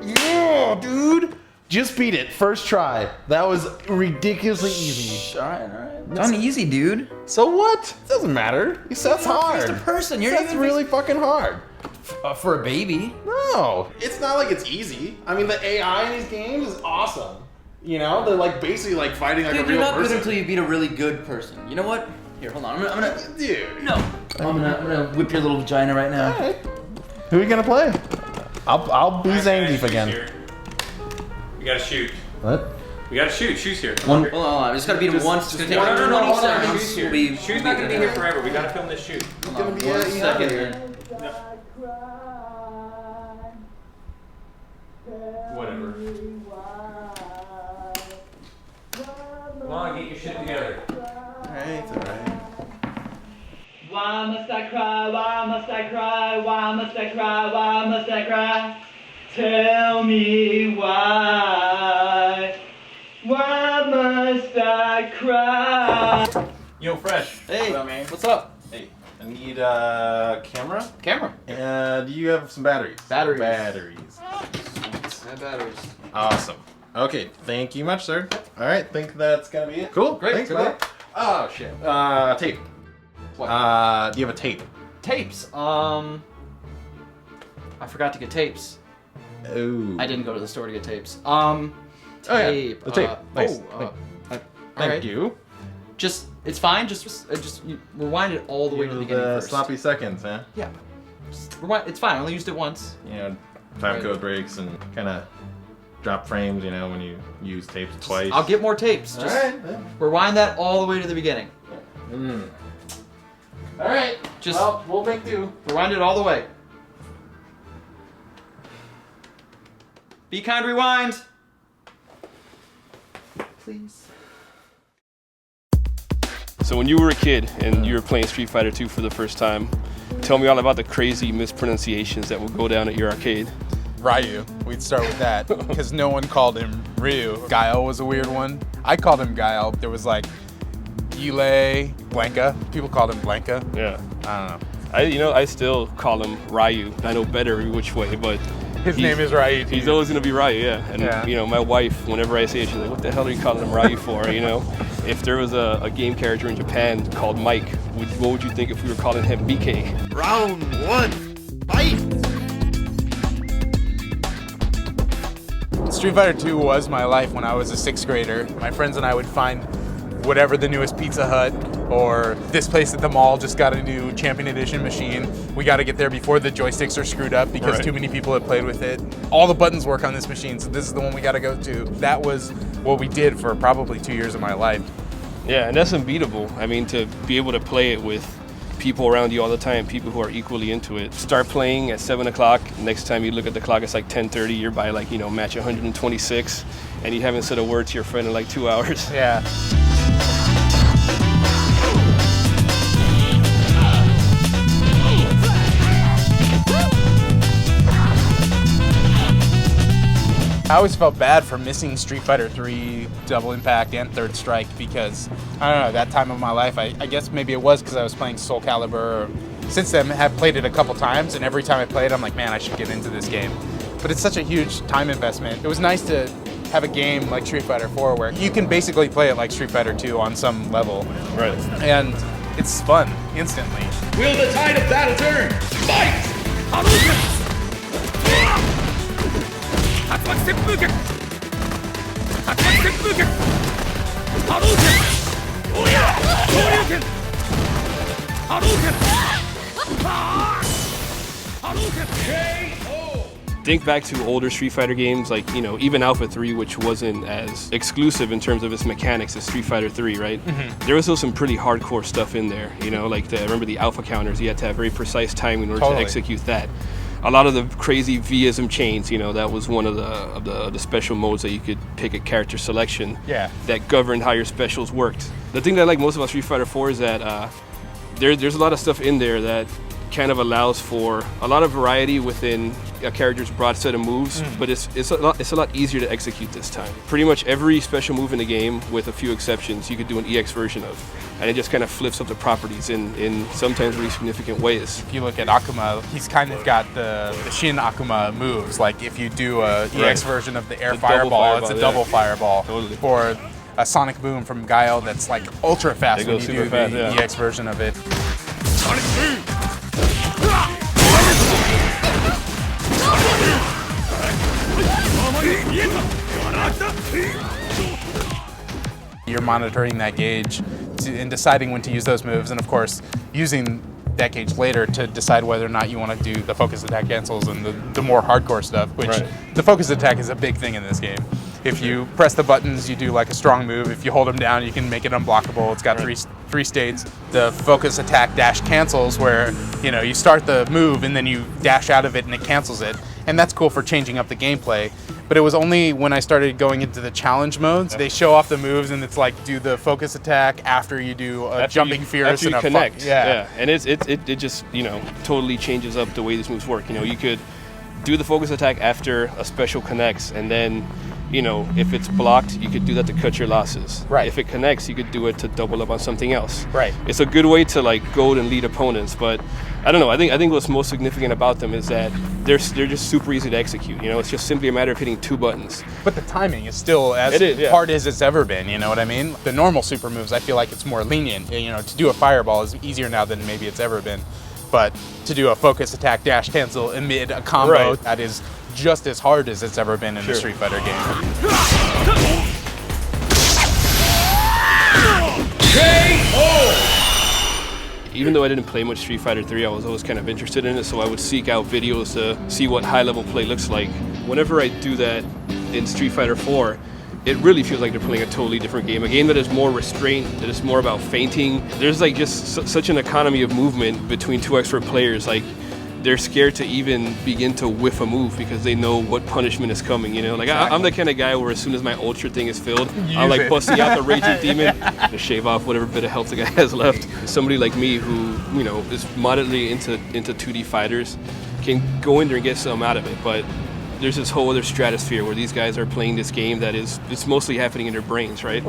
Yeah, dude. Just beat it. First try. That was ridiculously easy. All right. Done easy, dude. So what? Doesn't matter. That's hard. Just a person. You're That's really fucking hard. For a baby. No, it's not like it's easy. I mean, the AI in these games is awesome. You know, they're like basically like fighting like a real person. You're not good until you beat a really good person. You know what? Here, hold on. I'm gonna. Dude. No. I'm gonna whip your little vagina right now. All right. Who are we gonna play? I'll be Zangief again. Here. We gotta shoot. What? We gotta shoot. Shoot's here. Hold on. I just gotta beat him once. It's gonna take like 20 seconds. Shoot's here. Shoot's not gonna be here forever. We gotta film this shoot. It's gonna be 1 second. Whatever. Come on, get your shit together. Alright, alright. Why must I cry? Why must I cry? Why must I cry? Why must I cry? Tell me why. Why must I cry? Yo, Fresh. Hey, man. What's up? Hey, I need a camera. Camera. Do you have some batteries? Batteries. Batteries. I have batteries. Awesome. Okay, thank you much, sir. Alright, think that's gonna be it. Cool, Great, thanks, good bye. luck. Oh, shit. Tape. What? Do you have a tape? Tapes. I forgot to get tapes. Oh. I didn't go to the store to get tapes. Tape. Oh, yeah, the tape. Nice. Thank alright. you. Just, it's fine. Just you rewind it all the way to the beginning first. Sloppy seconds, huh? Yeah. Just rewind. It's fine. I only used it once. You know, time Right. code breaks and kind of drop frames, you know, when you use tapes twice. I'll get more tapes. Just Alright. rewind that all the way to the beginning. Alright. Just Well, we'll make do. rewind it all the way. Be kind, rewind. Please. So when you were a kid and you were playing Street Fighter 2 for the first time, tell me all about the crazy mispronunciations that would go down at your arcade. Ryu. We'd start with that because no one called him Ryu. Guile was a weird one. I called him Guile. There was like Gile, Blanca. People called him Blanca. Yeah. I don't know. I still call him Ryu. I know better which way, but His name is Ryu. he's always gonna be Ryu, yeah. And Yeah. my wife, whenever I say it, she's like, "What the hell are you calling him Ryu for?" You know, if there was a game character in Japan called Mike, what would you think if we were calling him BK? Round one, fight! Street Fighter 2 was my life when I was a 6th grader. My friends and I would find whatever the newest Pizza Hut or this place at the mall just got a new Champion Edition machine. We got to get there before the joysticks are screwed up because Right. too many people had played with it. All the buttons work on this machine, so this is the one we got to go to. That was what we did for probably 2 years of my life. Yeah, and that's unbeatable. I mean, to be able to play it with people around you all the time, people who are equally into it. Start playing at 7 o'clock. Next time you look at the clock, it's like 10:30. You're by like, match 126, and you haven't said a word to your friend in like 2 hours. Yeah. I always felt bad for missing Street Fighter 3, Double Impact, and Third Strike because, I don't know, that time of my life, I guess maybe it was because I was playing Soul Calibur. Since then, I have played it a couple times, and every time I play it, I'm like, man, I should get into this game. But it's such a huge time investment. It was nice to have a game like Street Fighter 4 where you can basically play it like Street Fighter 2 on some level. Right. And it's fun, instantly. Will the tide of battle turn? Fight! Hadouken! Hadouken! Hadouken! Hadouken! Hadouken! Hadouken! Think back to older Street Fighter games, like, even Alpha 3, which wasn't as exclusive in terms of its mechanics as Street Fighter 3, right? Mm-hmm. There was still some pretty hardcore stuff in there, like remember the Alpha counters, you had to have very precise timing in order to execute that. a lot of the crazy Vism chains, you know, that was one of the special modes that you could pick a character selection that governed how your specials worked. The thing that I like most about Street Fighter 4 is that there's a lot of stuff in there that kind of allows for a lot of variety within a character's broad set of moves, but it's a lot easier to execute this time. Pretty much every special move in the game, with a few exceptions, you could do an EX version of, and it just kind of flips up the properties in sometimes really significant ways. If you look at Akuma, he's kind of got the Shin Akuma moves. Like if you do a EX version of the air fireball, it's a double fireball. Totally. Or a Sonic Boom from Guile that's like ultra fast when you do the EX version of it. Sonic Boom! You're monitoring that gauge and deciding when to use those moves, and of course using that gauge later to decide whether or not you want to do the focus attack cancels and the more hardcore stuff, which the focus attack is a big thing in this game. If you press the buttons, you do like a strong move. If you hold them down, you can make it unblockable. It's got three states. The focus attack dash cancels, where you start the move and then you dash out of it and it cancels it, and that's cool for changing up the gameplay. But it was only when I started going into the challenge modes, they show off the moves and it's like do the focus attack after you do a jumping fierce and a connect. Yeah, and it just totally changes up the way these moves work. You could do the focus attack after a special connects, and then if it's blocked, you could do that to cut your losses. Right. If it connects, you could do it to double up on something else. Right. It's a good way to like goad and lead opponents, but I don't know. I think what's most significant about them is that they're just super easy to execute. It's just simply a matter of hitting 2 buttons. But the timing is still as hard as it's ever been. You know what I mean? The normal super moves, I feel like it's more lenient. To do a fireball is easier now than maybe it's ever been. But to do a focus attack dash cancel amid a combo, that is just as hard as it's ever been in a Street Fighter game. Even though I didn't play much Street Fighter 3, I was always kind of interested in it, so I would seek out videos to see what high-level play looks like. Whenever I do that in Street Fighter 4, it really feels like they're playing a totally different game. A game that is more restraint, that is more about feinting. There's like just such an economy of movement between 2 expert players. Like, they're scared to even begin to whiff a move because they know what punishment is coming, Like, I'm the kind of guy where as soon as my ultra thing is filled, I'm like busting out the Raging Demon to shave off whatever bit of health the guy has left. Somebody like me who, is moderately into 2D fighters can go in there and get something out of it, but there's this whole other stratosphere where these guys are playing this game that it's mostly happening in their brains, right?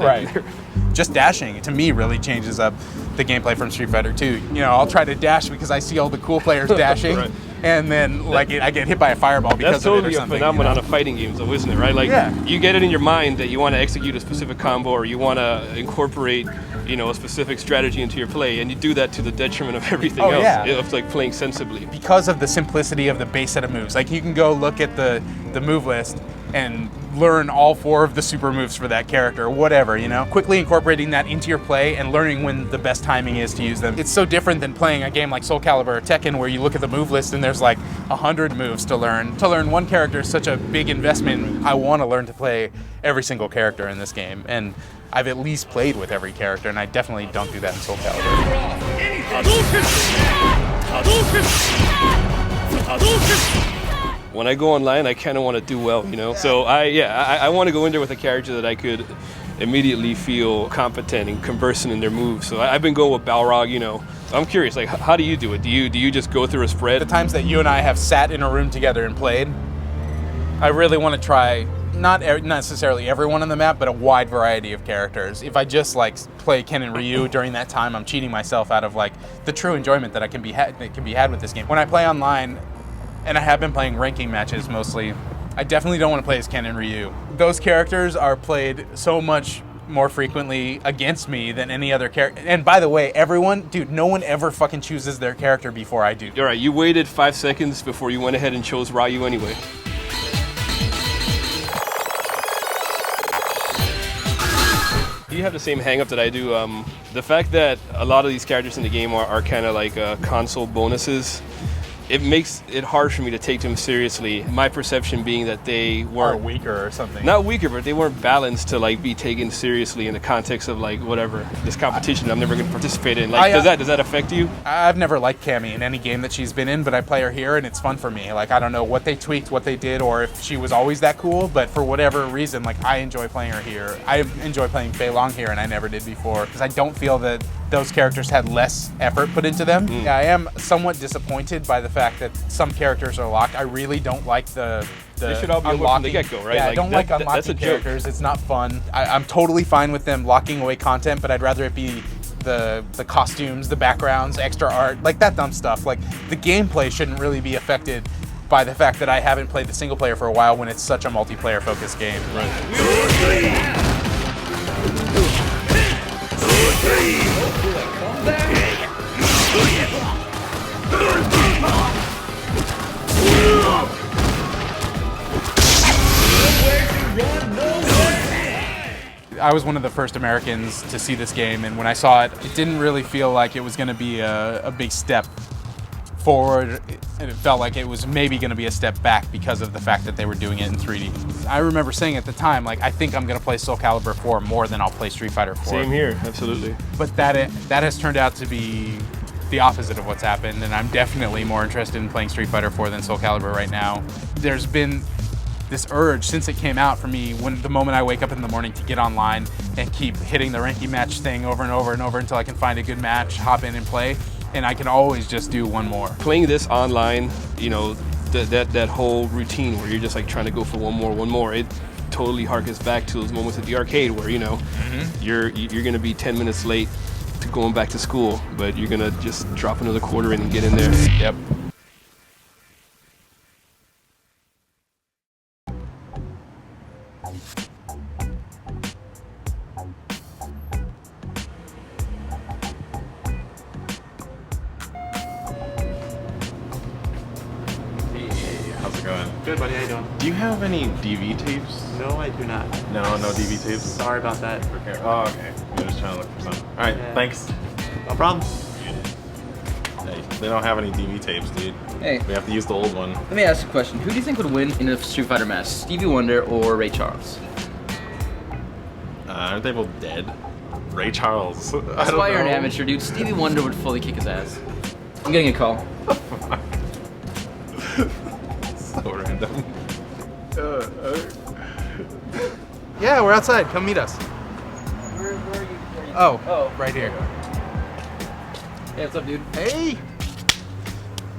Just dashing, to me, really changes up the gameplay from Street Fighter 2. I'll try to dash because I see all the cool players dashing, and then I get hit by a fireball because of it or something. That's totally a phenomenon of fighting games, though, isn't it? Right? Like, you get it in your mind that you want to execute a specific combo, or you want to incorporate, a specific strategy into your play, and you do that to the detriment of everything else. It's like playing sensibly. Because of the simplicity of the base set of moves, like you can go look at the move list and learn all 4 of the super moves for that character, or whatever, Quickly incorporating that into your play and learning when the best timing is to use them. It's so different than playing a game like Soul Calibur or Tekken, where you look at the move list and there's like 100 moves to learn. To learn one character is such a big investment. I want to learn to play every single character in this game, and I've at least played with every character, and I definitely don't do that in Soul Calibur. When I go online, I kind of want to do well, So I want to go in there with a character that I could immediately feel competent and conversant in their moves. So I've been going with Balrog, I'm curious, like, how do you do it? Do you just go through a spread? The times that you and I have sat in a room together and played, I really want to try not necessarily everyone on the map, but a wide variety of characters. If I just like play Ken and Ryu during that time, I'm cheating myself out of like the true enjoyment that can be had with this game. When I play online, and I have been playing ranking matches mostly, I definitely don't want to play as Ken and Ryu. Those characters are played so much more frequently against me than any other character. And by the way, no one ever fucking chooses their character before I do. All right, you waited 5 seconds before you went ahead and chose Ryu anyway. You have the same hang up that I do. The fact that a lot of these characters in the game are kind of like console bonuses, it makes it hard for me to take them seriously. My perception being that they Or weren't weaker or something. not weaker, but they weren't balanced to like be taken seriously in the context of like whatever this competition I'm never going to participate in. Like, does that affect you? I've never liked Cammy in any game that she's been in, but I play her here and it's fun for me. Like, I don't know what they tweaked, what they did, or if she was always that cool, but for whatever reason, like, I enjoy playing her here. I enjoy playing Fei Long here, and I never did before, because I don't feel that those characters had less effort put into them. Yeah, I am somewhat disappointed by the fact that some characters are locked. I really don't like the They should all be unlocked from the get-go, right? Yeah, Like, I don't that- like unlocking that's a joke. characters. It's not fun. I'm totally fine with them locking away content, but I'd rather it be the costumes, the backgrounds, extra art, like that dumb stuff. Like, the gameplay shouldn't really be affected by the fact that I haven't played the single player for a while when it's such a multiplayer focused game. I was one of the first Americans to see this game, and when I saw it, it didn't really feel like it was going to be a big step forward, and it felt like it was maybe going to be a step back because of the fact that they were doing it in 3D. I remember saying at the time, like, I think I'm going to play Soul Calibur 4 more than I'll play Street Fighter 4. Same here, absolutely. But that has turned out to be the opposite of what's happened, and I'm definitely more interested in playing Street Fighter 4 than Soul Calibur right now. There's been this urge since it came out for me, when the moment I wake up in the morning, to get online and keep hitting the ranking match thing over and over and over until I can find a good match, hop in and play, and I can always just do one more. Playing this online, you know, that whole routine where you're just like trying to go for one more, it totally harkens back to those moments at the arcade where, you know, you're gonna be 10 minutes late to going back to school, but you're gonna just drop another quarter in and get in there. Yep. How's it going? Good, buddy. How you doing? Do you have any DV tapes? No, I do not. No DV tapes? Sorry about that. Okay. Oh, okay. I'm just trying to look for some. All right, Yeah. thanks. No problem. Hey, they don't have any DV tapes, dude. Hey, We have to use the old one. let me ask you a question. Who do you think would win in a Street Fighter match? Stevie Wonder or Ray Charles? Aren't they both dead? Ray Charles. That's why you're an amateur, dude. Stevie Wonder would fully kick his ass. I'm getting a call. So random. Yeah, we're outside. Come meet us. Where are you? Oh, right here. Hey, what's up, dude? Hey!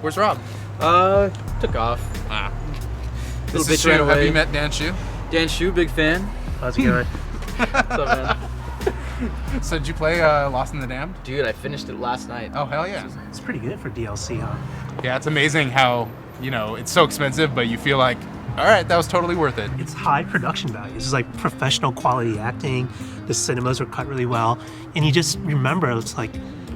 Where's Rob? Took off. This Little is bitch ran Shu. Have away. you met Dan Shu? Dan Shu, big fan. How's it going? What's up, man? So did you play Lost in the Damned? Dude, I finished it last night. Oh, hell yeah. It's pretty good for DLC, huh? Yeah, it's amazing how, you know, it's so expensive, but you feel like, all right, that was totally worth it. It's high production values. It's like professional quality acting. The cinemas are cut really well. And you just remember, it's like,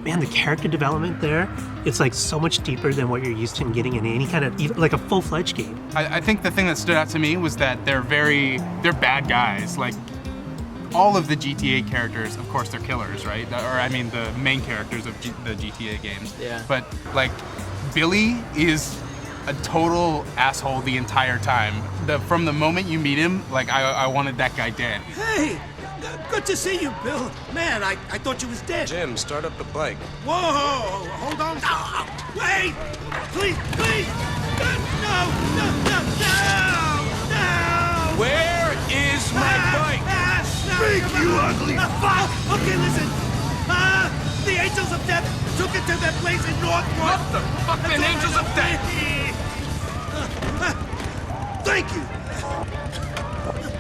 man, the character development there, it's like so much deeper than what you're used to getting in any kind of, even like a full-fledged game. I think the thing that stood out to me was that they're bad guys. Like, all of the GTA characters, of course, they're killers, right? Or, I mean, the main characters of the GTA games. Yeah. But, like, Billy is a total asshole the entire time. From the moment you meet him, like, I wanted that guy dead. Hey! Good to see you, Bill. Man, I thought you was dead. Jim, start up the bike. Whoa! Hold on. Wait! Please! No! Where is my bike? Speak, you ugly fuck! Okay, listen. The Angels of Death took it to that place in Northwood. What the fucking Angels of Death? Thank you.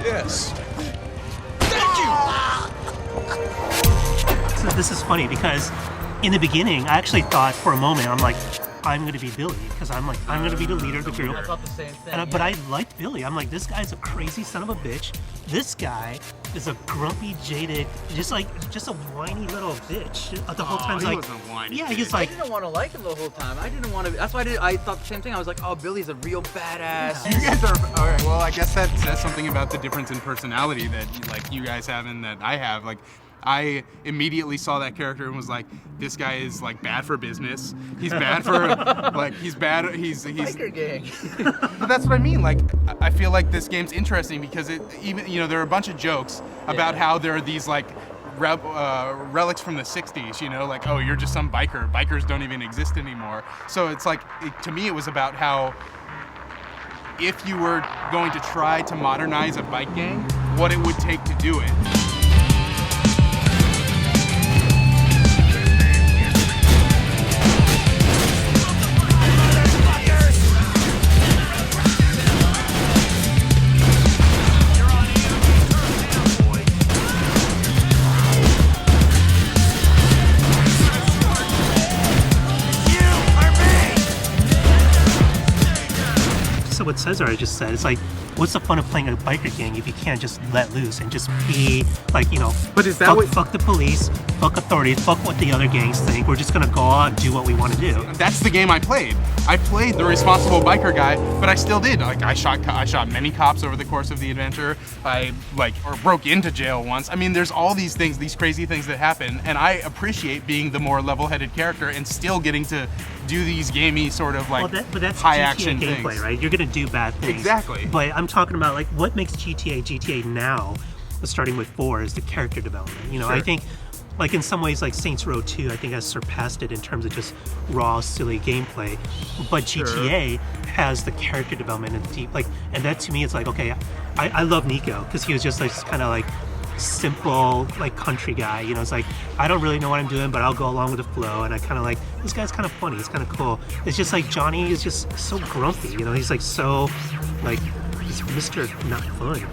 Yes. So this is funny because in the beginning, I actually thought for a moment, I'm like, I'm going to be Billy because I'm going to be the leader of the group. I thought the same thing. But I liked Billy. I'm like, this guy's a crazy son of a bitch. This guy is a grumpy, jaded, just a whiny little bitch. The whole time, he like, was a whiny yeah, bitch. he's I like, didn't want to like him the whole time. I didn't want to. That's why I thought the same thing. I was like, oh, Billy's a real badass. You guys are, all right, well, I guess that says something about the difference in personality that, like, you guys have and that I have. Like, I immediately saw that character and was like, this guy is like bad for business. He's bad for like he's bad. He's Biker gang. But that's what I mean. Like, I feel like this game's interesting because it even there are a bunch of jokes about how there are these like relics from the 60s, like, oh, you're just some biker. Bikers don't even exist anymore. So it's like, to me, it was about how if you were going to try to modernize a bike gang, what it would take to do it. So what Cesar just said, it's like, what's the fun of playing a biker gang if you can't just let loose and just be like, But is that fuck the police, fuck authorities, fuck what the other gangs think. We're just gonna go out and do what we want to do. That's the game I played. I played the responsible biker guy, but I still did. Like, I shot many cops over the course of the adventure. I broke into jail once. I mean, there's all these things, these crazy things that happen, and I appreciate being the more level-headed character and still getting to do these gamey sort of like but that's high GTA action gameplay, things. right? You're gonna do bad things. Exactly. But I'm talking about like what makes GTA now, starting with 4, is the character development. Sure. I think like in some ways like Saints Row 2 I think has surpassed it in terms of just raw silly gameplay, but GTA has the character development and deep and that to me it's like, okay, I love Nico because he was just like kind of like simple like country guy. It's like, I don't really know what I'm doing, but I'll go along with the flow, and I kind of like, this guy's kind of funny, he's kind of cool. It's just like Johnny is just so grumpy, he's like so like he's Mr. Not Fun.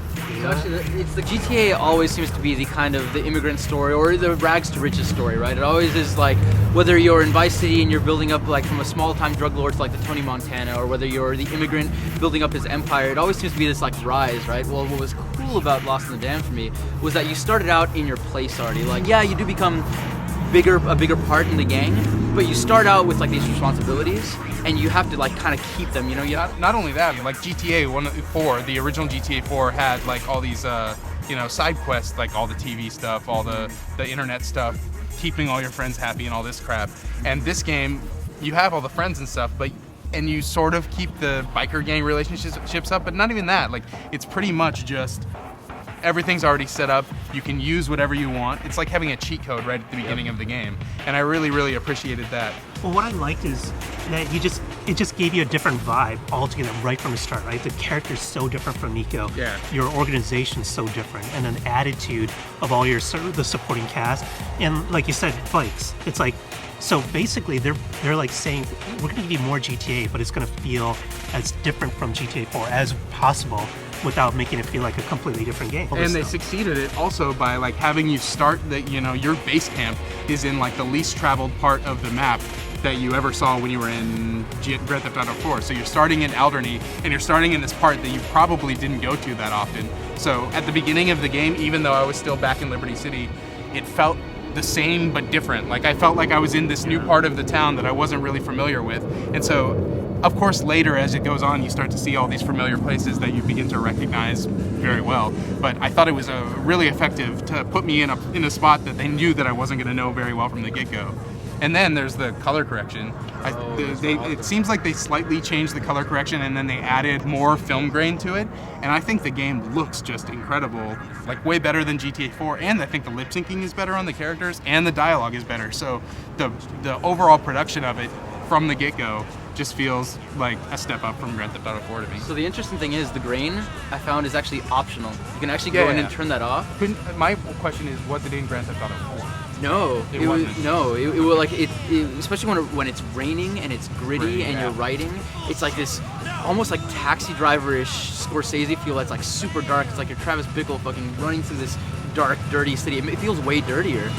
Actually, it's the GTA always seems to be the kind of the immigrant story or the rags to riches story, right? It always is like, whether you're in Vice City and you're building up like from a small time drug lord to like the Tony Montana, or whether you're the immigrant building up his empire, it always seems to be this like rise, right? Well, what was cool about Lost in the Dam for me was that you started out in your place already. Like, yeah, you do become a bigger part in the gang, but you start out with like these responsibilities, and you have to like kind of keep them. Not only that, like GTA 4, the original GTA 4 had like all these side quests, like all the TV stuff, all the internet stuff, keeping all your friends happy and all this crap. And this game, you have all the friends and stuff, and you sort of keep the biker gang relationships up, but not even that. Like, it's pretty much just everything's already set up. You can use whatever you want. It's like having a cheat code right at the beginning of the game, and I really, really appreciated that. Well, what I liked is that it just gave you a different vibe altogether right from the start, right? The character's so different from Nico. Yeah. Your organization's so different, and an attitude of all the supporting cast, and like you said, bikes. It's like, so basically they're like saying, we're gonna give you more GTA, but it's gonna feel as different from GTA 4 as possible, without making it feel like a completely different game. And they succeeded it also by like having you start your base camp is in like the least traveled part of the map that you ever saw when you were in Grand Theft Auto 4. So you're starting in Alderney, and you're starting in this part that you probably didn't go to that often. So at the beginning of the game, even though I was still back in Liberty City, it felt the same but different. Like, I felt like I was in this new part of the town that I wasn't really familiar with. And so, of course, later as it goes on, you start to see all these familiar places that you begin to recognize very well. But I thought it was really effective to put me in a spot that they knew that I wasn't going to know very well from the get-go. And then there's the color correction. It seems like they slightly changed the color correction, and then they added more film grain to it. And I think the game looks just incredible, like way better than GTA 4. And I think the lip syncing is better on the characters, and the dialogue is better. So the overall production of it from the get-go just feels like a step up from Grand Theft Auto 4 to me. So the interesting thing is the grain I found is actually optional. You can actually go in and turn that off. My question is, was it in Grand Theft Auto 4? No, it wasn't. It was like it especially when it's raining and it's gritty and you're riding. It's like this almost like taxi driver-ish Scorsese feel. That's like super dark. It's like you're Travis Bickle fucking running through this dark, dirty city. It feels way dirtier.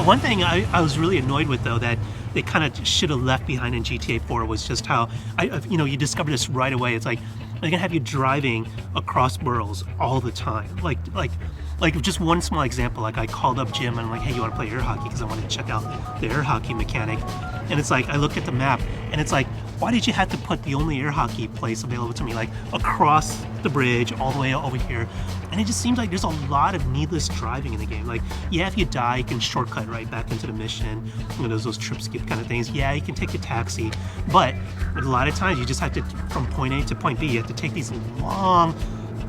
one thing I was really annoyed with, though, that they kind of should have left behind in GTA 4 was just how, you discover this right away. It's like, they're gonna have you driving across boroughs all the time. Like just one small example, like I called up Jim and I'm like, hey, you wanna play air hockey? Because I wanted to check out the air hockey mechanic. And it's like, I looked at the map and it's like, why did you have to put the only air hockey place available to me, like across the bridge, all the way over here? And it just seems like there's a lot of needless driving in the game. Like, yeah, if you die, you can shortcut right back into the mission. Those trip skip kind of things. Yeah, you can take a taxi. But a lot of times you just have to, from point A to point B, you have to take these long,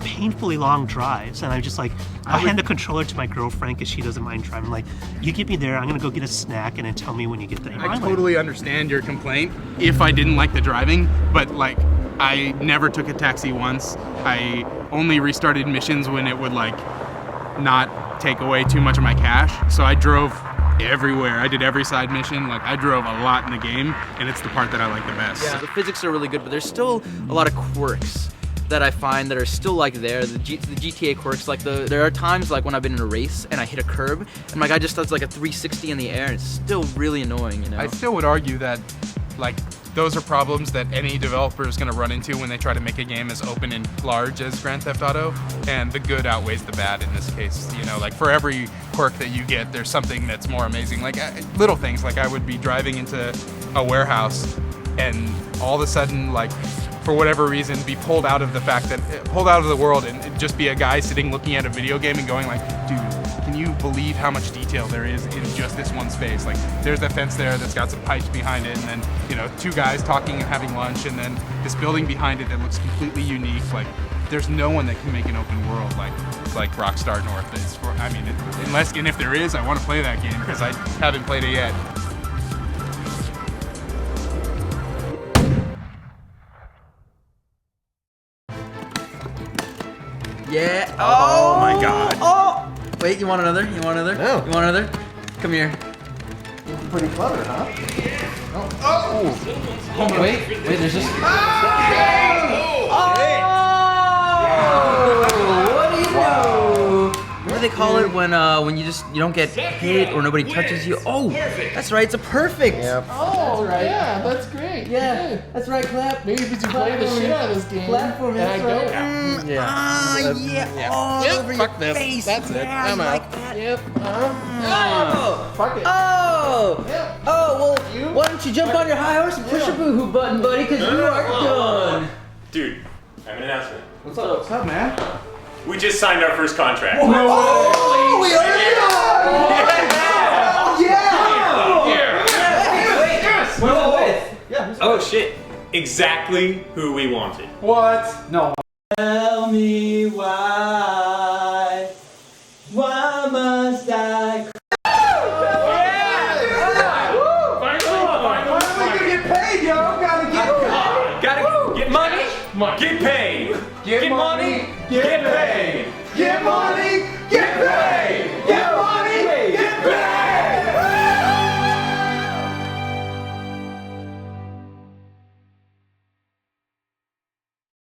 painfully long drives. And I'm just like, I'll hand the controller to my girlfriend because she doesn't mind driving. Like, you get me there, I'm gonna go get a snack and then tell me when you get there. I totally understand your complaint if I didn't like the driving, but like, I never took a taxi once. I only restarted missions when it would like not take away too much of my cash. So I drove everywhere. I did every side mission. Like, I drove a lot in the game, and it's the part that I like the best. Yeah, the physics are really good, but there's still a lot of quirks that I find that are still like there. The GTA quirks, like there are times like when I've been in a race and I hit a curb and my guy just does like a 360 in the air and it's still really annoying, you know? I still would argue that like those are problems that any developer is going to run into when they try to make a game as open and large as Grand Theft Auto, and the good outweighs the bad in this case. Like for every quirk that you get, there's something that's more amazing. Like little things, like I would be driving into a warehouse and all of a sudden, like, for whatever reason, be pulled out of the world and just be a guy sitting looking at a video game and going like, dude, can you believe how much detail there is in just this one space? Like, there's a fence there that's got some pipes behind it, and then, two guys talking and having lunch, and then this building behind it that looks completely unique. Like, there's no one that can make an open world like Rockstar North is. And if there is, I want to play that game because I haven't played it yet. Yeah. Oh my god. Oh! Wait, you want another? No. You want another? Come here. Pretty clever, huh? Oh! Wait, there's just... What do you know? What do they call it when you don't get hit or nobody touches you? Oh, that's right, it's a perfect. Yep. Oh, that's right. Yeah, that's great. Yeah, that's right, clap. Maybe if you play the shit out of this game. Clap for me, that's right. Yeah. All Yep, over fuck your this. face. That's it. Yeah, I'm like out. that. Yep. Fuck it. Oh! Yep. Oh, well, why don't you jump on your high horse and push your boo-hoo button, buddy, because you are done. Dude, I have an announcement. What's up, man? We just signed our first contract. Oh, we already Oh shit. Exactly who we wanted. What? No. Tell me why must I Gotta get money, get paid. Get money, get paid. Get money,